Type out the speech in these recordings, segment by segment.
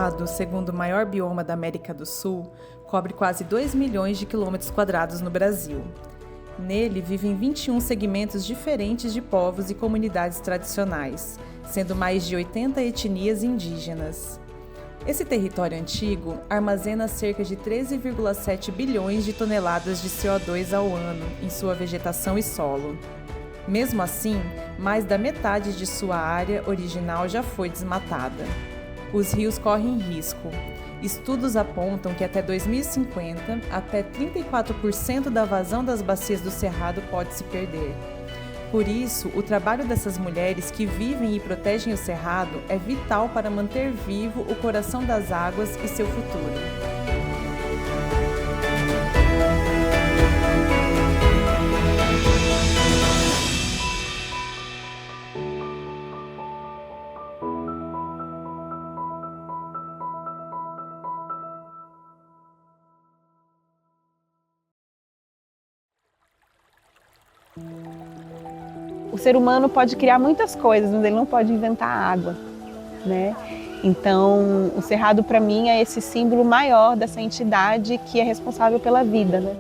Cerrado, segundo o maior bioma da América do Sul, cobre quase 2 milhões de quilômetros quadrados no Brasil. Nele vivem 21 segmentos diferentes de povos e comunidades tradicionais, sendo mais de 80 etnias indígenas. Esse território antigo armazena cerca de 13,7 bilhões de toneladas de CO2 ao ano em sua vegetação e solo. Mesmo assim, mais da metade de sua área original já foi desmatada. Os rios correm risco. Estudos apontam que até 2050, até 34% da vazão das bacias do Cerrado pode se perder. Por isso, o trabalho dessas mulheres que vivem e protegem o Cerrado é vital para manter vivo o coração das águas e seu futuro. O ser humano pode criar muitas coisas, mas ele não pode inventar água, né? Então, o Cerrado para mim é esse símbolo maior dessa entidade que é responsável pela vida, né?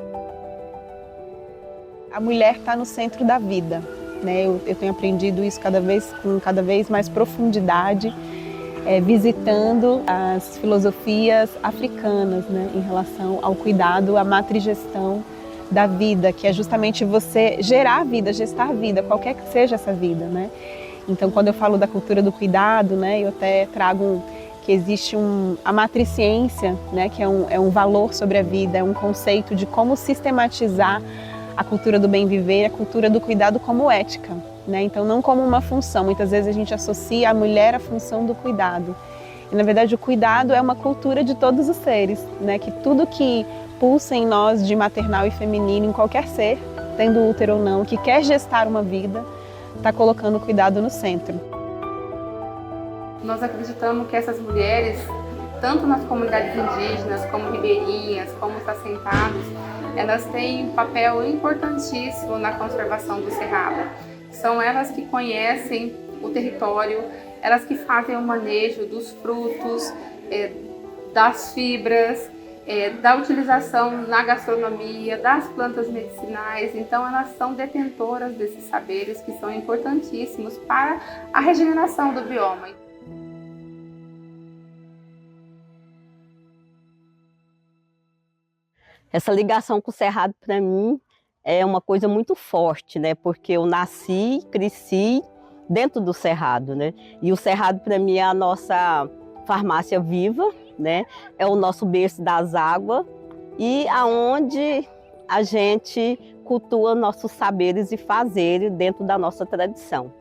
A mulher está no centro da vida, né? Eu tenho aprendido isso com cada vez mais profundidade, visitando as filosofias africanas, né? Em relação ao cuidado, à matrigestão da vida, que é justamente você gerar a vida, gestar a vida, qualquer que seja essa vida, né? Então, quando eu falo da cultura do cuidado, né, eu até trago que existe a matriciência, né, que é um valor sobre a vida, é um conceito de como sistematizar a cultura do bem viver, a cultura do cuidado como ética, né? Então, não como uma função. Muitas vezes a gente associa a mulher à função do cuidado. E, na verdade, o cuidado é uma cultura de todos os seres, né? Que tudo que pulsa em nós de maternal e feminino, em qualquer ser, tendo útero ou não, que quer gestar uma vida, está colocando o cuidado no centro. Nós acreditamos que essas mulheres, tanto nas comunidades indígenas, como ribeirinhas, como os assentados, elas têm um papel importantíssimo na conservação do Cerrado. São elas que conhecem o território, elas que fazem o manejo dos frutos, das fibras, da utilização na gastronomia, das plantas medicinais. Então elas são detentoras desses saberes que são importantíssimos para a regeneração do bioma. Essa ligação com o Cerrado para mim é uma coisa muito forte, né? Porque eu nasci, cresci dentro do Cerrado, né? E o Cerrado para mim é a nossa farmácia viva, né? É o nosso berço das águas e aonde a gente cultua nossos saberes e fazeres dentro da nossa tradição.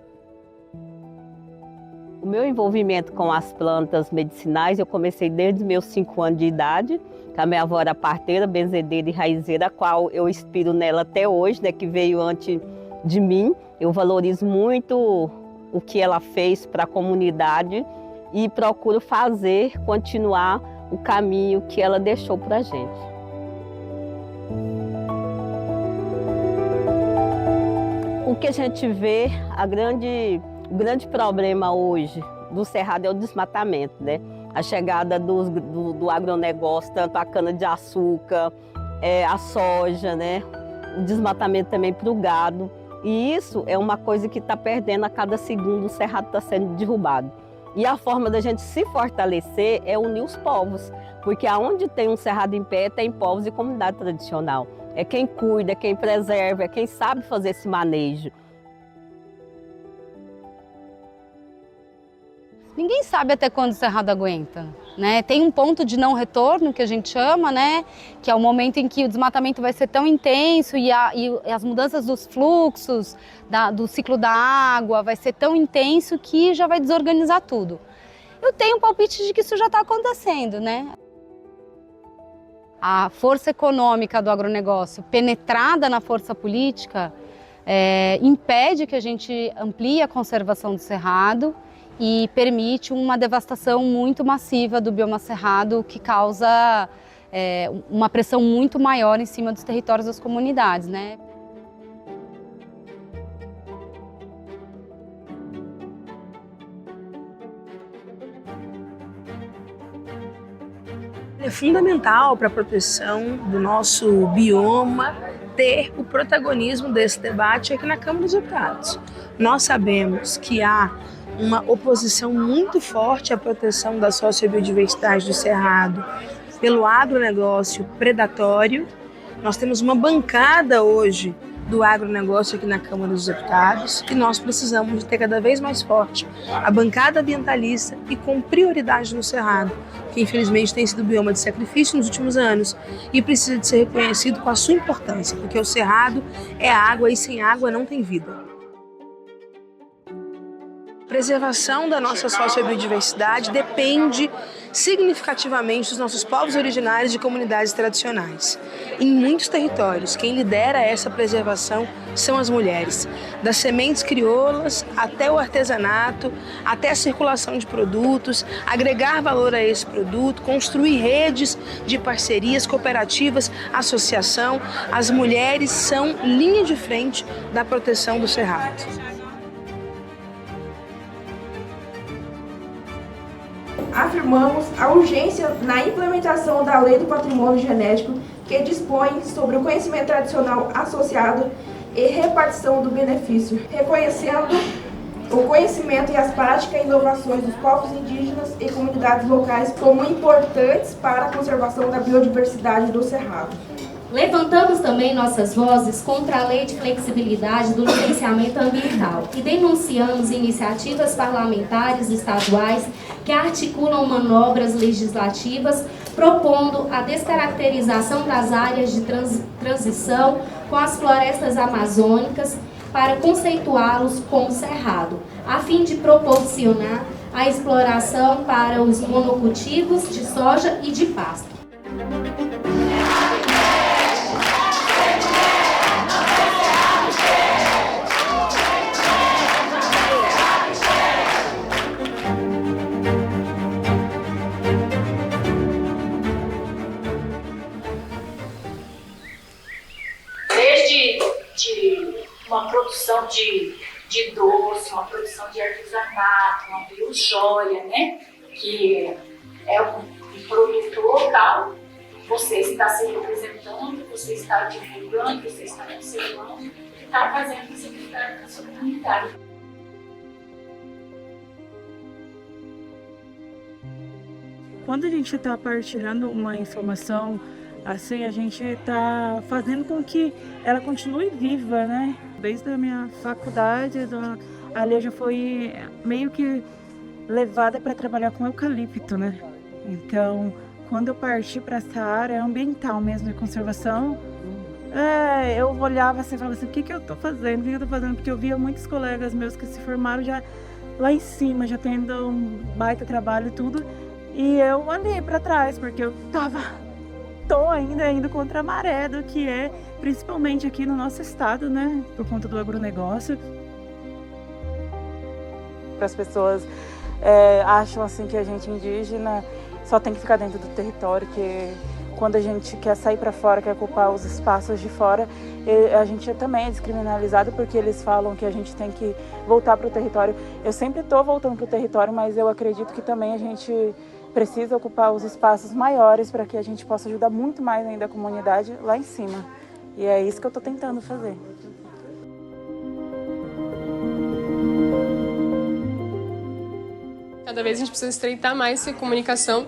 O meu envolvimento com as plantas medicinais eu comecei desde meus 5 anos de idade, que a minha avó era parteira, benzedeira e raizeira, a qual eu inspiro nela até hoje, né, que veio antes de mim. Eu valorizo muito o que ela fez para a comunidade e procuro continuar o caminho que ela deixou para a gente. O que a gente vê, o grande problema hoje do Cerrado é o desmatamento, né? A chegada do agronegócio, tanto a cana-de-açúcar, a soja, né? O desmatamento também para o gado. E isso é uma coisa que está perdendo a cada segundo, o Cerrado está sendo derrubado. E a forma da gente se fortalecer é unir os povos, porque aonde tem um Cerrado em pé, tem povos e comunidade tradicional. É quem cuida, é quem preserva, é quem sabe fazer esse manejo. Ninguém sabe até quando o Cerrado aguenta, né? Tem um ponto de não retorno, que a gente chama, né? Que é o momento em que o desmatamento vai ser tão intenso e as mudanças dos fluxos, do ciclo da água, vai ser tão intenso que já vai desorganizar tudo. Eu tenho um palpite de que isso já está acontecendo, né? A força econômica do agronegócio penetrada na força política impede que a gente amplie a conservação do Cerrado e permite uma devastação muito massiva do bioma cerrado que causa uma pressão muito maior em cima dos territórios das comunidades, né? É fundamental para a proteção do nosso bioma ter o protagonismo desse debate aqui na Câmara dos Deputados. Nós sabemos que há uma oposição muito forte à proteção da sociobiodiversidade do Cerrado pelo agronegócio predatório. Nós temos uma bancada hoje do agronegócio aqui na Câmara dos Deputados e nós precisamos de ter cada vez mais forte a bancada ambientalista e com prioridade no Cerrado, que infelizmente tem sido bioma de sacrifício nos últimos anos e precisa de ser reconhecido com a sua importância, porque o Cerrado é água e sem água não tem vida. A preservação da nossa sociobiodiversidade depende significativamente dos nossos povos originários de comunidades tradicionais. Em muitos territórios, quem lidera essa preservação são as mulheres, das sementes crioulas até o artesanato, até a circulação de produtos, agregar valor a esse produto, construir redes de parcerias, cooperativas, associação. As mulheres são linha de frente da proteção do Cerrado. Afirmamos a urgência na implementação da Lei do Patrimônio Genético, que dispõe sobre o conhecimento tradicional associado e repartição do benefício, reconhecendo o conhecimento e as práticas e inovações dos povos indígenas e comunidades locais como importantes para a conservação da biodiversidade do Cerrado. Levantamos também nossas vozes contra a Lei de Flexibilidade do Licenciamento Ambiental e denunciamos iniciativas parlamentares estaduais que articulam manobras legislativas propondo a descaracterização das áreas de transição com as florestas amazônicas para conceituá-los como cerrado, a fim de proporcionar a exploração para os monocultivos de soja e de pasto. Uma produção de doce, uma produção de artesanato, uma biojoia, né? Que é um produto local. Você está se representando, você está divulgando, você está conservando, está fazendo isso na sua comunidade. Quando a gente está partilhando uma informação assim, a gente está fazendo com que ela continue viva, né? Desde a minha faculdade, a Lê já foi meio que levada para trabalhar com eucalipto, né? Então, quando eu parti para essa área ambiental mesmo, de conservação, eu olhava assim e falava assim, o que eu estou fazendo? O que eu estou fazendo? Porque eu via muitos colegas meus que se formaram já lá em cima, já tendo um baita trabalho e tudo, e eu olhei para trás, porque eu estou ainda indo contra a maré do que é, principalmente aqui no nosso estado, né, por conta do agronegócio. As pessoas acham assim que a gente indígena só tem que ficar dentro do território, que quando a gente quer sair para fora, quer ocupar os espaços de fora, a gente também é descriminalizado porque eles falam que a gente tem que voltar para o território. Eu sempre estou voltando para o território, mas eu acredito que também a gente precisa ocupar os espaços maiores para que a gente possa ajudar muito mais ainda a comunidade lá em cima. E é isso que eu estou tentando fazer. Cada vez a gente precisa estreitar mais essa comunicação,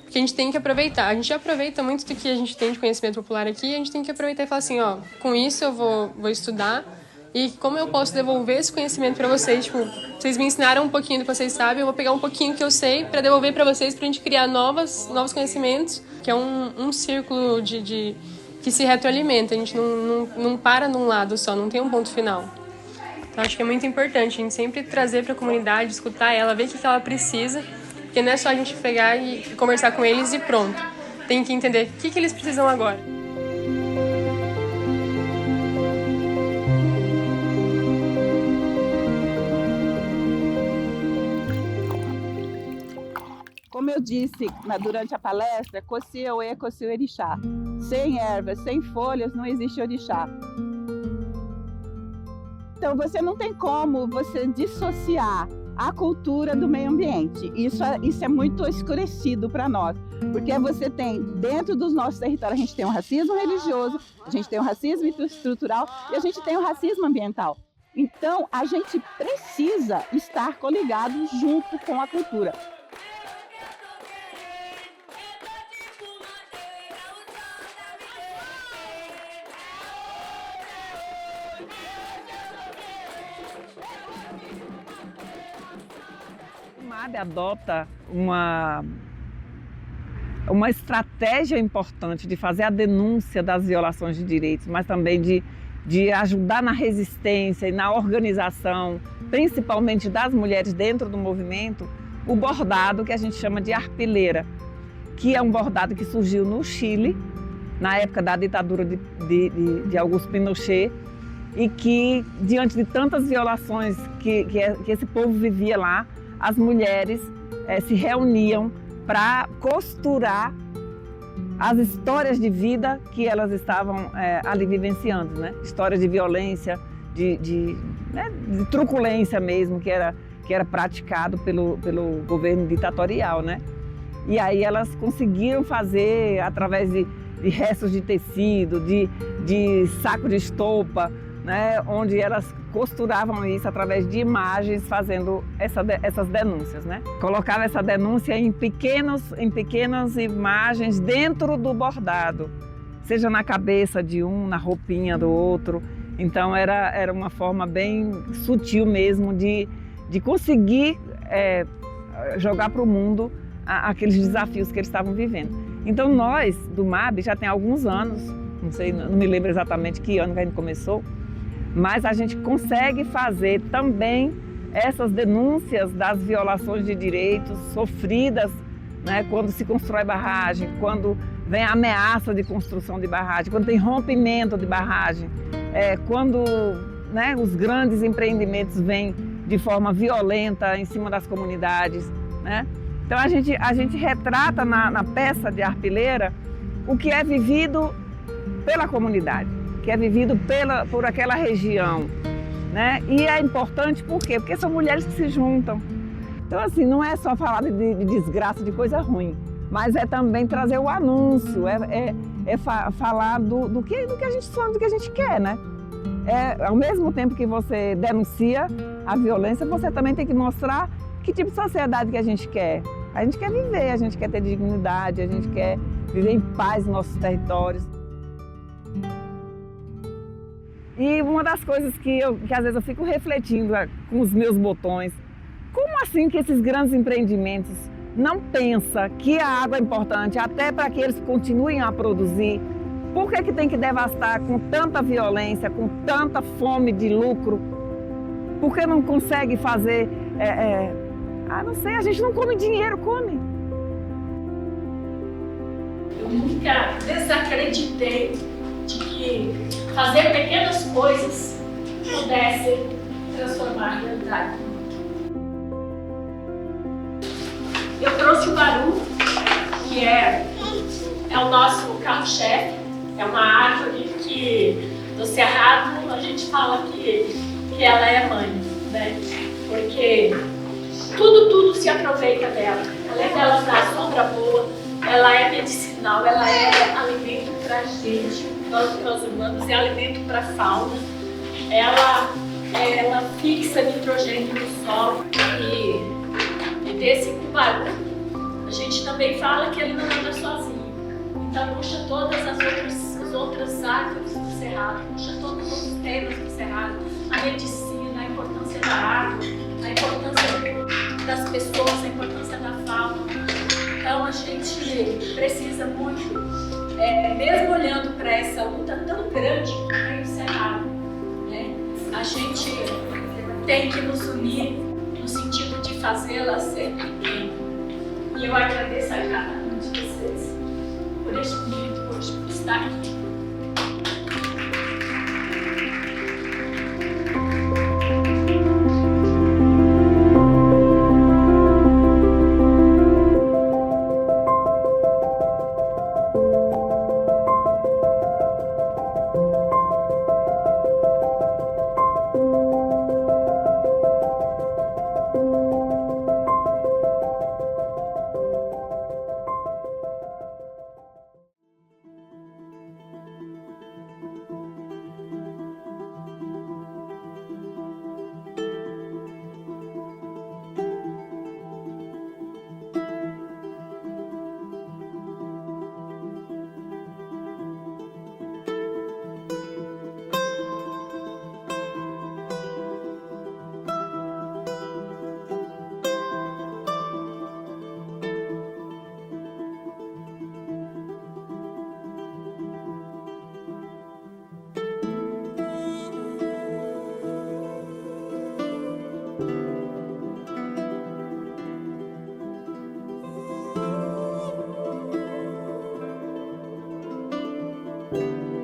porque a gente tem que aproveitar. A gente aproveita muito do que a gente tem de conhecimento popular aqui, a gente tem que aproveitar e falar assim, ó, com isso eu vou estudar, e como eu posso devolver esse conhecimento para vocês? Tipo, vocês me ensinaram um pouquinho do que vocês sabem, eu vou pegar um pouquinho que eu sei para devolver para vocês, para a gente criar novos conhecimentos, que é um círculo que se retroalimenta. A gente não para num lado só, não tem um ponto final. Então, acho que é muito importante a gente sempre trazer para a comunidade, escutar ela, ver o que ela precisa, porque não é só a gente pegar e conversar com eles e pronto. Tem que entender o que eles precisam agora. Como eu disse durante a palestra, Coci Oê, Coci Orixá. Sem ervas, sem folhas, não existe orixá. Então você não tem como você dissociar a cultura do meio ambiente. Isso é muito escurecido para nós, porque você tem, dentro dos nossos territórios, a gente tem o racismo religioso, a gente tem o racismo estrutural e a gente tem o racismo ambiental. Então, a gente precisa estar coligado junto com a cultura. O MAB adota uma estratégia importante de fazer a denúncia das violações de direitos, mas também de ajudar na resistência e na organização, principalmente das mulheres dentro do movimento, o bordado que a gente chama de arpileira, que é um bordado que surgiu no Chile, na época da ditadura de Augusto Pinochet, e que, diante de tantas violações que esse povo vivia lá, as mulheres se reuniam para costurar as histórias de vida que elas estavam ali vivenciando, né? Histórias de violência, de truculência mesmo, que era praticado pelo governo ditatorial, né? E aí elas conseguiram fazer, através de restos de tecido, de saco de estopa, né? Onde elas costuravam isso através de imagens, fazendo essas denúncias, né? Colocava essa denúncia em pequenas imagens dentro do bordado, seja na cabeça de um, na roupinha do outro. Então era uma forma bem sutil mesmo de conseguir jogar para o mundo aqueles desafios que eles estavam vivendo. Então nós, do MAB, já tem alguns anos, não me lembro exatamente que ano que a gente começou, mas a gente consegue fazer também essas denúncias das violações de direitos sofridas, né, quando se constrói barragem, quando vem a ameaça de construção de barragem, quando tem rompimento de barragem, quando, né, os grandes empreendimentos vêm de forma violenta em cima das comunidades, né? Então a gente retrata na peça de Arpileira o que é vivido pela comunidade, que é vivido por aquela região, né? E é importante por quê? Porque são mulheres que se juntam. Então, assim, não é só falar de desgraça, de coisa ruim, mas é também trazer o anúncio, falar do que a gente sonha, do que a gente quer, né? Ao mesmo tempo que você denuncia a violência, você também tem que mostrar que tipo de sociedade que a gente quer. A gente quer viver, a gente quer ter dignidade, a gente quer viver em paz nos nossos territórios. E uma das coisas que às vezes eu fico refletindo com os meus botões, como assim que esses grandes empreendimentos não pensam que a água é importante até para que eles continuem a produzir? Por que tem que devastar com tanta violência, com tanta fome de lucro? Por que não consegue fazer... não sei, a gente não come dinheiro, come. Eu nunca desacreditei de que fazer pequenas coisas pudessem transformar a realidade. Eu trouxe o baru, que é o nosso carro-chefe, é uma árvore que do Cerrado a gente fala que ela é mãe, né? Porque tudo se aproveita dela. Além dela dar sombra boa, ela é medicinal, ela é alimento para a gente, nós humanos, é alimento para a fauna. Ela fixa nitrogênio no solo e desse cubaru a gente também fala que ele não anda sozinho. Então puxa todas as outras árvores do Cerrado, puxa todos os outros temas do Cerrado, a medicina, a importância da água, a importância das pessoas, a importância da fauna. Então a gente precisa muito, mesmo olhando para essa luta tão grande que tem o Cerrado, né? A gente tem que nos unir no sentido de fazê-la ser pequena. E eu agradeço a cada um de vocês por este momento, por estar aqui. Brasil.